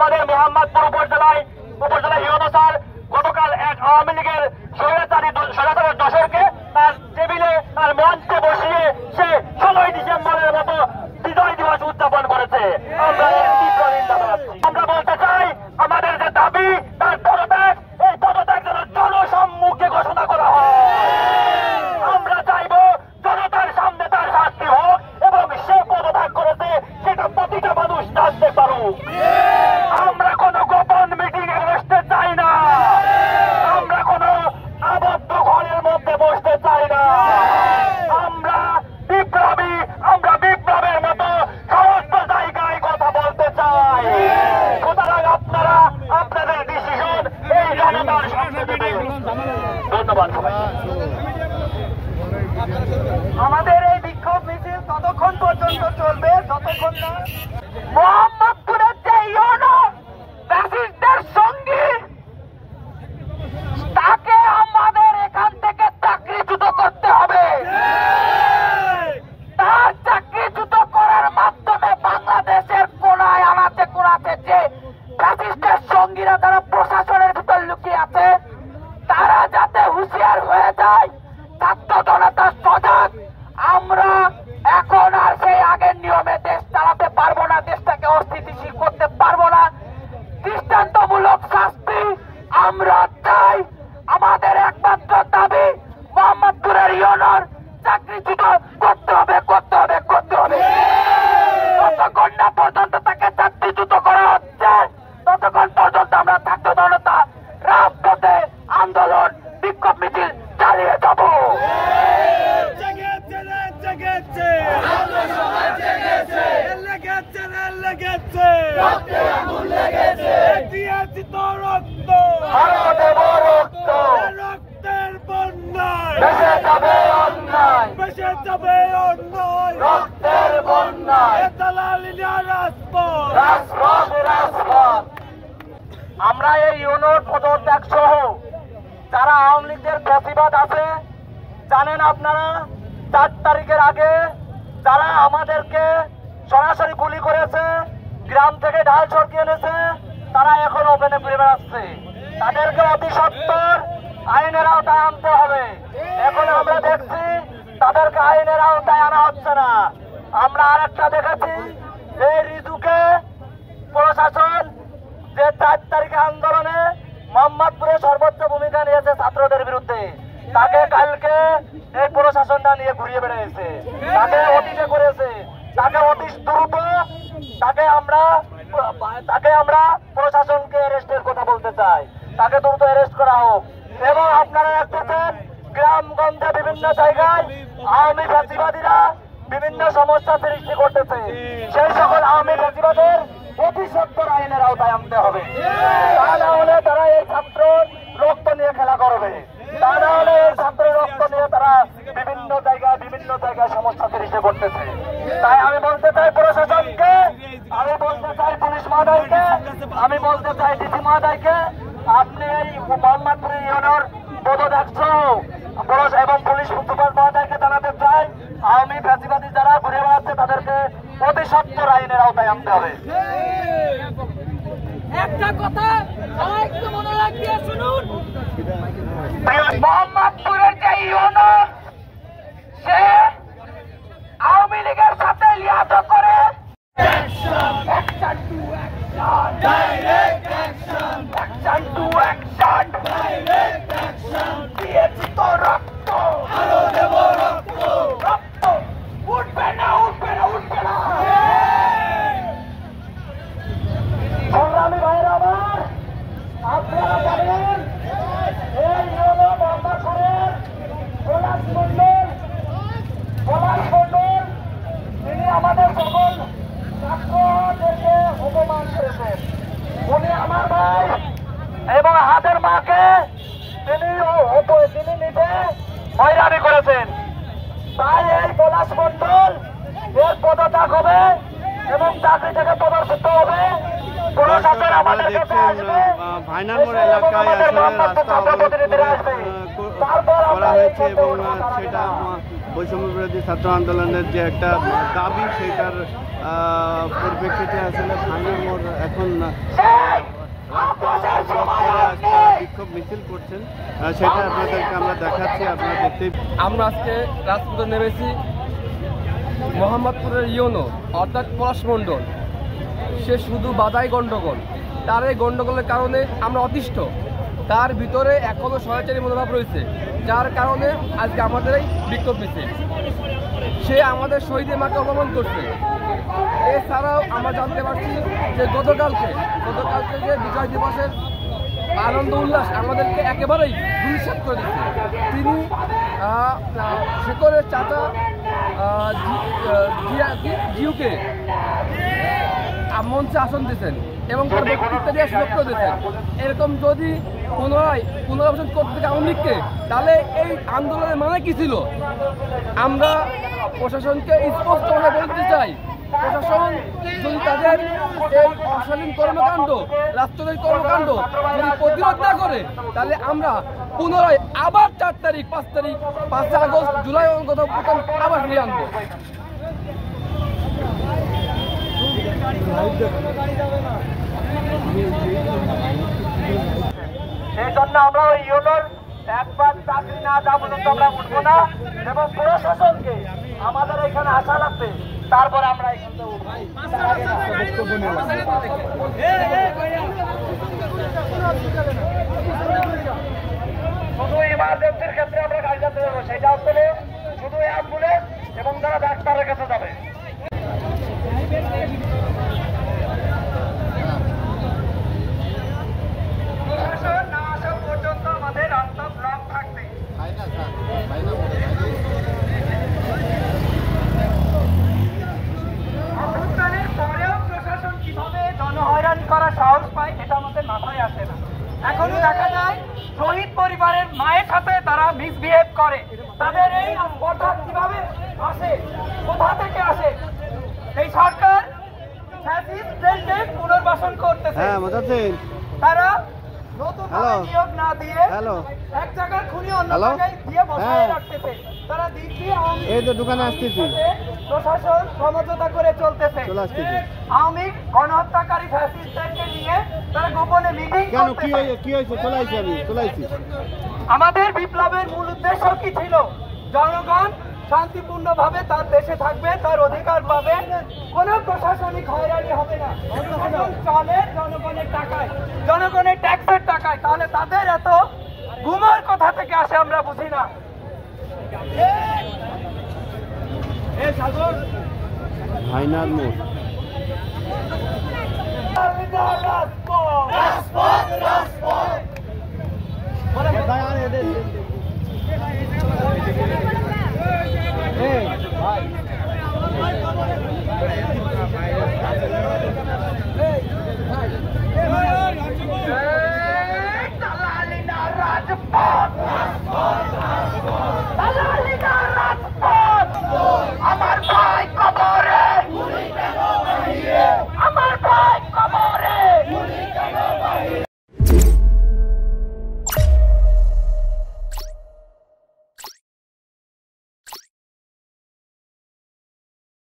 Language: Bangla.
আমাদের মোহাম্মদপুর উপজেলায় ইউনো স্যার গতকাল এক আওয়ামী লীগের স্বৈরাচারের দশরকে তার টেবিলে তার মঞ্চে বসিয়ে সে 16ই ডিসেম্বরের মতো বিজয় দিবস উদযাপন করেছে। আমরা এর তীব্র নিন্দা জানাচ্ছি। আমরা বলতে চাই আমাদের যে দাবি তার পদত্যাগ, এই পদত্যাগ যেন জনসম্মুখে ঘোষণা করা হয়। আমরা চাইব জনতার সামনে তার শাস্তি হোক এবং সে পদত্যাগ করেছে সেটা প্রতিটা মানুষ জানতে পারুক। আমরা কোনো গোপন মিটিং এ বসতে চাই না, আমরা কোনো আবদ্ধ ঘরের মধ্যে বসতে চাই না। আমরা বিপ্লবী, আমরা বিপ্লবের মতো সমস্ত জায়গায় কথা বলতে চাই। সুতরাং আপনারা আপনাদের ডিসিশন এই জনতার সামনে দেবেন। ধন্যবাদ সবাই। আমাদের এই বিক্ষোভ মিছিল ততক্ষণ পর্যন্ত চলবে যতক্ষণ না মোহাম্মদপুরের যে ইউনো ফ্যাসিস্টদের সঙ্গী তাকে আমাদের এখান থেকে চাকরিচ্যুত করতে হবে। তার চাকরিচ্যুত করার মাধ্যমে বাংলাদেশের কোনায় আনাচে কোনাচে যে ফ্যাসিস্টের সঙ্গীরা তারা প্রশাসনের ভিতর লুকিয়ে আছে তারা যাতে হুঁশিয়ার হয়ে যায়। ছাত্র জনতা সজাগ। আমরা এখন আর সেই আগের নিয়মে দেশ চালাতে পারবো না, দেশটাকে অস্থিতিশীল করতে পারবো না। দৃষ্টান্তমূলক শাস্তি আমরা চাই। আমাদের একমাত্র দাবি মোহাম্মদপুরের ইউনোর চাকরিচ্যুত করতে হবে, করতে হবে, করতে হবে। যতক্ষণ না পর্যন্ত তাকে চাকরিচ্যুত করা হচ্ছে ততক্ষণ পর্যন্ত আমরা ছাত্র জনতা রাজপথে আন্দোলন বিক্ষোভ মিছিল চালিয়ে যাব। আমরা এই ইউনোর পদত্যাগ সহ যারা আওয়ামী লীগের প্রতিবাদ আছে জানেন আপনারা 4 তারিখের আগে যারা আমাদেরকে সরাসরি গুলি করেছে, গ্রাম থেকে ঢাল ছড়কিয়ে এনেছে, তারা এখন ওপেনে ঘুরে বেড়াচ্ছে। তাদেরকে অতি সত্বর আইনের আওতায় আনতে হবে। এখন আমরা দেখছি তাদেরকে আইনের আওতায় আনা হচ্ছে না। আমরা আরেকটা দেখেছি এই রিজুকে প্রশাসন যে 4 তারিখে আন্দোলনে মোহাম্মদপুরে সর্বোচ্চ ভূমিকা নিয়েছে ছাত্রদের বিরুদ্ধে, তাকে কালকে এই প্রশাসনটা নিয়ে ঘুরিয়ে বেড়াইছে, তাকে অতীতে করেছে, তাকে অতি দ্রুত তাকে আমরা প্রশাসনকে অ্যারেস্টের কথা বলতে চাই। তাকে দ্রুত অ্যারেস্ট করা হোক। এবং আপনারা দেখতেছেন গ্রামগঞ্জে বিভিন্ন জায়গায় আওয়ামী ফ্যাসিবাদীরা বিভিন্ন সমস্যা সৃষ্টি করতেছে। সেই সকল আওয়ামী ফ্যাসিবাদের অতি সত্বর আইনের আওতায় আনতে হবে। তা না হলে তারা এই ছাত্র রক্ত নিয়ে খেলা করবে, তা না হলে এই ছাত্র রক্ত নিয়ে তারা বিভিন্ন জায়গায় সমস্যা সৃষ্টি করতেছে। তাই আমি বলতে চাই প্রশাসনকে, আমি বলতে চাই পুলিশ মহোদয়কে, আমি বলতে চাই ডিসি মহোদয়কে, আপনি এই মোহাম্মদপুর ইউনোর পদত্যাগ এবং পুলিশ সুপার মহোদয়কে জানাতে চাই আওয়ামী ফ্যাসিবাদী যারা ঘুরে বেড়াচ্ছে তাদেরকে অতি সত্বর আইনের আওতায় আনতে হবে। একটা কথা একটু মনে রাখিয়ে শুনুন, মোহাম্মদপুরের যে ইউনো সে আওয়ামী লীগের সাথে লিয়াজো করে দিয়েছি তো রক্ত, আরো দেব রক্ত, রক্ত উঠবে না, উঠবে না, উঠবে না। সংগ্রামী ভাইয়েরা আমার, আপনারা জানেন এই ইউনো মোহাম্মদপুরের পলাশ মন্ডল, তিনি আমাদের সকল ছাত্রদেরকে অপমান করেছেন। উনি আমার ভাই এবং হাতের মাকে তিনি নিজে হয়রানি করেছেন। তাই এই পলাশ মন্ডল এর পদত্যাগ হবে এবং চাকরি থেকে প্রদর্শিত হবে। প্রশাসন আমাদের কাছে আসবে, ভাইনারমোড় এলাকায় আসলে রাস্তা অবরোধ করা হয়েছে এবং সেটা বৈষম্য বিরোধী ছাত্র আন্দোলনের যে একটা দাবি সেটার পরিপ্রেক্ষিতে আসলে ভাঙার মোড় এখন বিক্ষোভ মিছিল করছেন, সেটা আপনাদেরকে আমরা দেখাচ্ছি। আপনারা দেখতেই, আমরা আজকে রাজপথে নেমেছি। মোহাম্মদপুরের ইউনো অর্থাৎ পলাশ মণ্ডল, সে শুধু বাধাই গণ্ডগোল। তার এই গণ্ডগোলের কারণে আমরা অতিষ্ঠ। তার ভিতরে এখনো স্বৈরাচারী মনোভাব রয়েছে, যার কারণে আজকে আমাদের এই বিক্ষোভ মিছিল। সে আমাদের শহীদের মাকে অপমান করছে। এছাড়াও আমরা জানতে পারছি যে গতকালকে যে বিজয় দিবসের আনন্দ উল্লাস আমাদেরকে একেবারেই দুঃসাৎ করে দিচ্ছে। তিনি শেখরের চাচা জিউকে মঞ্চে আসন দিয়েছেন এবং তার বক্তৃতা দিয়ে সুযোগ করে দিয়েছেন। এরকম যদি পুনরাবর্তন করতে থাকে আওয়ামী লীগকে, তাহলে এই আন্দোলনের মানে কি ছিল? আমরা প্রশাসনকে স্পষ্টভাবে বলতে চাই, প্রশাসন যদি তাদের এই অশালীন কর্মকাণ্ড, রাষ্ট্রীয় কর্মকাণ্ড যদি প্রতিরোধ না করে, তাহলে আমরা পুনরায় আবার 4 তারিখ, 5 তারিখ, 5 আগস্ট, জুলাই আবার ফিরে আনবো। সেই জন্য আমরা ওই ইউনোর একবার চাকরি না দেওয়া পর্যন্ত আমরা উঠবো না, এবং প্রশাসনকে আমাদের এখানে আসা লাগবে, তারপরে আমরা এখান থেকে উঠবো। শুধু ইমার্জেন্সির ক্ষেত্রে আমরা গাড়ি চালাতে পারবো, সেটা হচ্ছে শুধু অ্যাম্বুলেন্স এবং যারা ডাক্তারের কাছে যাবে। না আসা পর্যন্ত আমাদের রাস্তা ব্লক থাকবে। অভ্যুত্থানের পরেও প্রশাসন কিভাবে জনহয়রানি করার সাহস পায়, এটা আমাদের মাথায় আসে না। এখনো দেখা যায় শহীদ পরিবারের মায়ের সাথে তারা মিসবিহেভ করে। তাদের এই কথা কিভাবে আসে, কোথা থেকে আসে? এই সরকার ফ্যাসিস্টদেরকে পুনর্বাসন করতেছে। তারা নতুন নিয়োগ না দিয়ে এক জায়গার খুনি অন্য জায়গায় দিয়ে বসায় রাখতেছে। তারা দিচ্ছি দোকানে আসতেছে, প্রশাসন সমঝোতা করে চলতেছে। আওয়ামী গণহত্যাকারী ফ্যাসিস্টদেরকে নিয়ে তারা গোপনে মিটিং করতেছে। আমাদের বিপ্লবের মূল উদ্দেশ্য কি ছিল? জনগণ শান্তিপূর্ণভাবে তার দেশে থাকবে, তার অধিকার পাবে, কোন প্রশাসনিক হয়রানি হবে না। চলে জনগণের টাকায়, জনগণের ট্যাক্সের টাকায়। তাহলে তাদের এত ঘুমের কোথা থেকে আসে আমরা বুঝি না। ভাইনার মোড় ভাই